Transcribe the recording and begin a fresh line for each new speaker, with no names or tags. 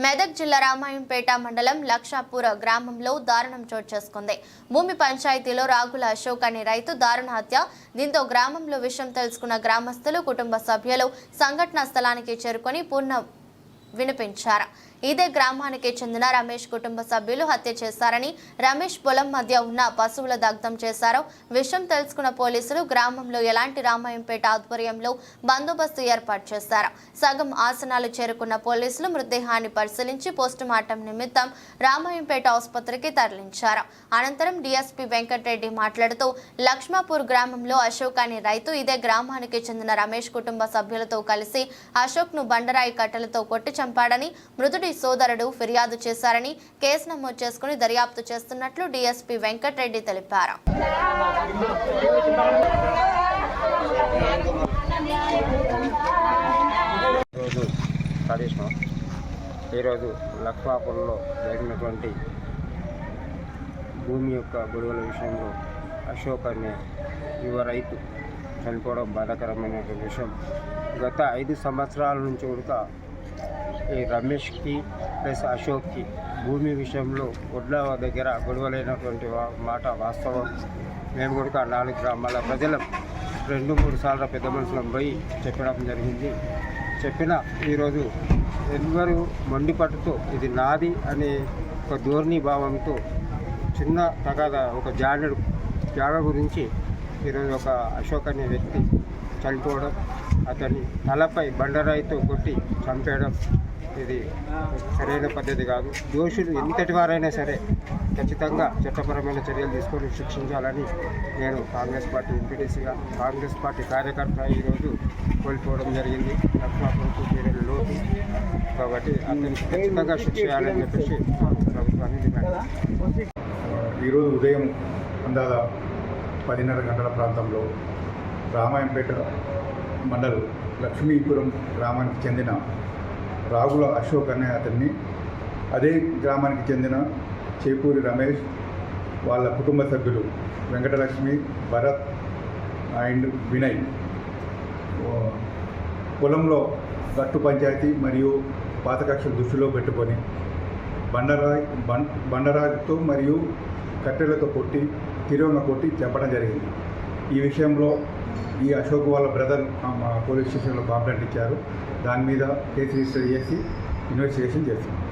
మెదక్ జిల్లా రామాయంపేట మండలం లక్షాపూర్ గ్రామంలో దారుణం చోటు చేసుకుంది. భూమి పంచాయతీలో రాగుల అశోక్ అనే రైతు దారుణ హత్య. దీంతో గ్రామంలో విషయం తెలుసుకున్న గ్రామస్తులు, కుటుంబ సభ్యులు సంఘటనా స్థలానికి చేరుకొని పూర్ణ వినిపించారు. ఇదే గ్రామానికి చెందిన రమేష్ కుటుంబ సభ్యులు హత్య చేశారని, రమేష్ పొలం మధ్య ఉన్న పశువుల దగ్ధం చేశారు. విషయం తెలుసుకున్న పోలీసులు గ్రామంలో ఎలాంటి రామాయంపేట ఆధ్వర్యంలో బందోబస్తు ఏర్పాటు చేశారు. సగం ఆసనాలు చేరుకున్న పోలీసులు మృతదేహాన్ని పరిశీలించి పోస్టుమార్టం నిమిత్తం రామాయంపేట ఆసుపత్రికి తరలించారు. అనంతరం డీఎస్పీ వెంకటరెడ్డి మాట్లాడుతూ, లక్ష్మాపూర్ గ్రామంలో అశోక్ అనే రైతు ఇదే గ్రామానికి చెందిన రమేష్ కుటుంబ సభ్యులతో కలిసి అశోక్ ను బండరాయి కట్టెలతో కొట్టి చంపాడని మృతుడి సోదరుడు ఫిర్యాదు చేశారని కేసు నమోదు చేసుకుని దర్యాప్తు చేస్తున్నట్లు డీఎస్పీ వెంకటరెడ్డి తెలిపారు.
ఈరోజు లక్ష్మాపూర్లో జరిగినటువంటి భూమి యొక్క గొడవల విషయంలో అశోక్ అనే యువ రైతు చనిపోవడం బాధాకరమైన విషయం. గత 5 సంవత్సరాల నుంచి కూడా ఈ రమేష్కి ప్లస్ అశోక్కి భూమి విషయంలో ఒడ్ల దగ్గర గొడవలైనటువంటి మాట వాస్తవం. మేము కూడా 4 గ్రామాల ప్రజలం 2-3 సార్లు పెద్ద మనుషులం పోయి చెప్పడం జరిగింది. చెప్పిన ఈరోజు ఎవరు మొండి పట్టుతో ఇది నాది అనే ఒక ధోరణి భావంతో చిన్న తగాదా ఒక జాగ గురించి ఈరోజు ఒక అశోక్ అనే వ్యక్తి చనిపోవడం, అతన్ని తలపై బండరాయితో కొట్టి చంపేయడం ఇది సరైన పద్ధతి కాదు. దోషులు ఎంతటి వారైనా సరే ఖచ్చితంగా చట్టపరమైన చర్యలు తీసుకొని శిక్షించాలని నేను కాంగ్రెస్ పార్టీ ఎంపీటీసీగా, కాంగ్రెస్ పార్టీ కార్యకర్త ఈరోజు కోల్పోవడం జరిగింది. లక్ష్మాపూర్కు తీరని లోటు కాబట్టి అతనికి ఖచ్చితంగా శిక్ష చేయాలని చెప్పేసి ప్రభుత్వాన్ని డిమాండ్.
ఈరోజు ఉదయం అందాక 10:30 గంటల ప్రాంతంలో రామాయంపేట మండలం లక్ష్మీపురం గ్రామానికి చెందిన రాగుల అశోక్ అనే అతన్ని, అదే గ్రామానికి చెందిన చేపూరి రమేష్, వాళ్ళ కుటుంబ సభ్యులు వెంకటలక్ష్మి, భరత్ అండ్ వినయ్ పొలంలో గట్టు పంచాయతీ మరియు పాత కక్షలు దృష్టిలో పెట్టుకొని బండరాయితో మరియు కట్టెలతో కొట్టి తీవ్రంగా కొట్టి చంపడం జరిగింది. ఈ విషయంలో ఈ అశోక్ వాళ్ళ బ్రదర్ పోలీస్ స్టేషన్లో కంప్లైంట్ ఇచ్చారు. దాని మీద కేసు రిజిస్టర్ చేసి ఇన్వెస్టిగేషన్ చేస్తున్నాం.